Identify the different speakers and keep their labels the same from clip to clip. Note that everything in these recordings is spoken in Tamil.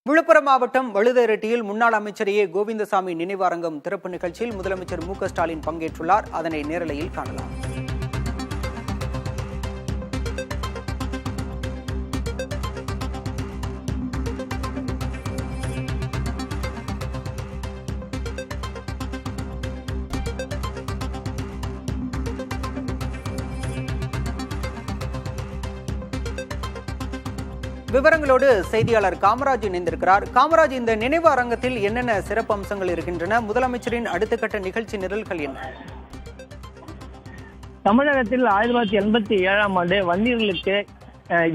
Speaker 1: விழுப்புரம் மாவட்டம் வழுதரெட்டியில் முன்னாள் அமைச்சர் ஏ கோவிந்தசாமி நினைவு அரங்கம் திறப்பு நிகழ்ச்சியில் முதலமைச்சர் மு.க.ஸ்டாலின் பங்கேற்றுள்ளார். அதனை நேரலையில் காணலாம். விவரங்களோடு செய்தியாளர் காமராஜ் இணைந்திருக்கிறார். காமராஜ், இந்த நினைவு அரங்கத்தில் என்னென்ன சிறப்பு அம்சங்கள் இருக்கின்றன? முதலமைச்சரின் அடுத்த கட்ட நிகழ்ச்சி நிரல்கள் என்ன?
Speaker 2: தமிழகத்தில் 1987ஆம் ஆண்டு வன்னியர்களுக்கு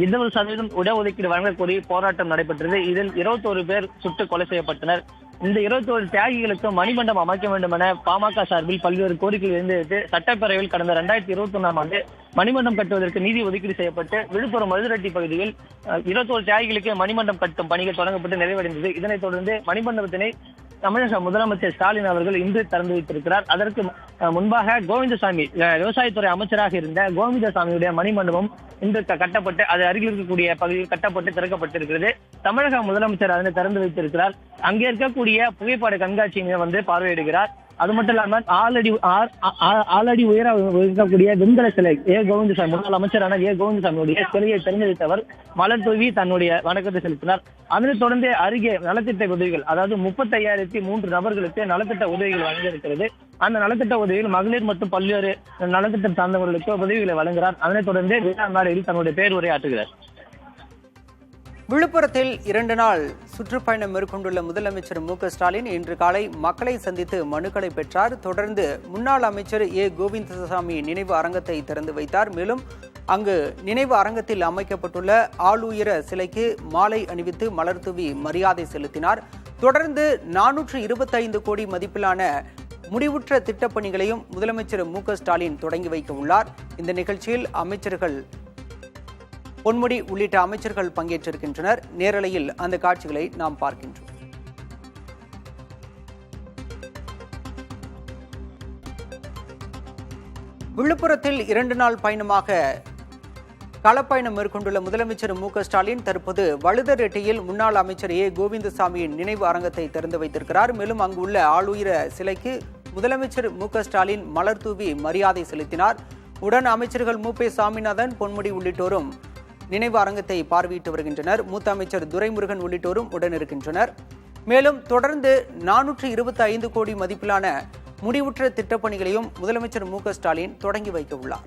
Speaker 2: 20% இடஒதுக்கீடு வழங்கக் கோரி போராட்டம் நடைபெற்றது. இதில் 21 பேர் சுட்டு கொலை செய்யப்பட்டனர். இந்த 21 தியாகிகளுக்கு மணிமண்டபம் அமைக்க வேண்டும் என பாமக சார்பில் பல்வேறு கோரிக்கைகள் இருந்தது. சட்டப்பேரவையில் கடந்த 2021ஆம் ஆண்டு மணிமண்டபம் கட்டுவதற்கு நிதி ஒதுக்கீடு செய்யப்பட்டு விழுப்புரம் வழுதரெட்டி பகுதியில் 21 தியாகிகளுக்கு மணிமண்டபம் கட்டும் பணிகள் தொடங்கப்பட்டு நிறைவடைந்தது. இதனைத் தொடர்ந்து மணிமண்டபத்தினை தமிழக முதலமைச்சர் ஸ்டாலின் அவர்கள் இன்று திறந்து வைத்திருக்கிறார். அதற்கு முன்பாக கோவிந்தசாமி விவசாயத்துறை அமைச்சராக இருந்த கோவிந்தசாமியுடைய மணிமண்டபம் இன்று கட்டப்பட்டு அது அருகில் இருக்கக்கூடிய பகுதியில் கட்டப்பட்டு திறக்கப்பட்டிருக்கிறது. தமிழக முதலமைச்சர் அதனை திறந்து வைத்திருக்கிறார். அங்கே இருக்கக்கூடிய புகைப்பட கண்காட்சியை பார்வையிடுகிறார். அது மட்டும் இல்லாமல் 6 அடி உயர இருக்கக்கூடிய வெண்கல சிலை கோவிந்தசாமி, முன்னாள் அமைச்சரான கோவிந்தசாமியுடைய சிலையை திறந்து வைத்தவர் மலர் தூவி தன்னுடைய வணக்கத்தை செலுத்தினார். அதனைத் தொடர்ந்து அருகே நலத்திட்ட உதவிகள், அதாவது 35,003 நபர்களுக்கு நலத்திட்ட உதவிகள் வழங்கியிருக்கிறது. அந்த நலத்திட்ட உதவிகள் மகளிர் மற்றும் பல்வேறு நலத்திட்டம் சார்ந்தவர்களுக்கு உதவிகளை வழங்குகிறார். அதனைத் தொடர்ந்து விழா மேடையில் தன்னுடைய பேருரை ஆற்றுகிறார்.
Speaker 1: விழுப்புரத்தில் 2 நாள் சுற்றுப்பயணம் மேற்கொண்டுள்ள முதலமைச்சர் மு.க.ஸ்டாலின் இன்று காலை மக்களை சந்தித்து மனுக்களை பெற்றார். தொடர்ந்து முன்னாள் அமைச்சர் ஏ கோவிந்தசாமி நினைவு அரங்கத்தை திறந்து வைத்தார். மேலும் அங்கு நினைவு அரங்கத்தில் அமைக்கப்பட்டுள்ள ஆளுயர சிலைக்கு மாலை அணிவித்து மலர் தூவி மரியாதை செலுத்தினார். தொடர்ந்து 425 கோடி மதிப்பிலான முடிவுற்ற திட்டப்பணிகளையும் முதலமைச்சர் மு.க.ஸ்டாலின் தொடங்கி வைக்க உள்ளார். இந்த நிகழ்ச்சியில் அமைச்சர்கள் பொன்முடி உள்ளிட்ட அமைச்சர்கள் பங்கேற்றிருக்கின்றனர். நேரலையில் அந்த காட்சிகளை நாம் பார்க்கின்றோம். விழுப்புரத்தில் 2 நாள் பயணமாக களப்பயணம் மேற்கொண்டுள்ள முதலமைச்சர் மு.க.ஸ்டாலின் தற்போது வழுதரெட்டியில் முன்னாள் அமைச்சர் ஏ கோவிந்தசாமியின் நினைவு அரங்கத்தை திறந்து வைத்திருக்கிறார். மேலும் அங்குள்ள ஆளுயர சிலைக்கு முதலமைச்சர் மு.க.ஸ்டாலின் மலர் தூவி மரியாதை செலுத்தினார். உடன் அமைச்சர்கள் மு.பே. சாமிநாதன், பொன்முடி உள்ளிட்டோரும் நினைவு அரங்கத்தை பார்வையிட்டு வருகின்றனர். மூத்த அமைச்சர் துரைமுருகன் உள்ளிட்டோரும் உடன் இருக்கின்றனர். மேலும் தொடர்ந்து 425 கோடி மதிப்பிலான முடிவுற்ற திட்டப்பணிகளையும் முதலமைச்சர் மு.க.ஸ்டாலின் தொடங்கி வைக்க உள்ளார்.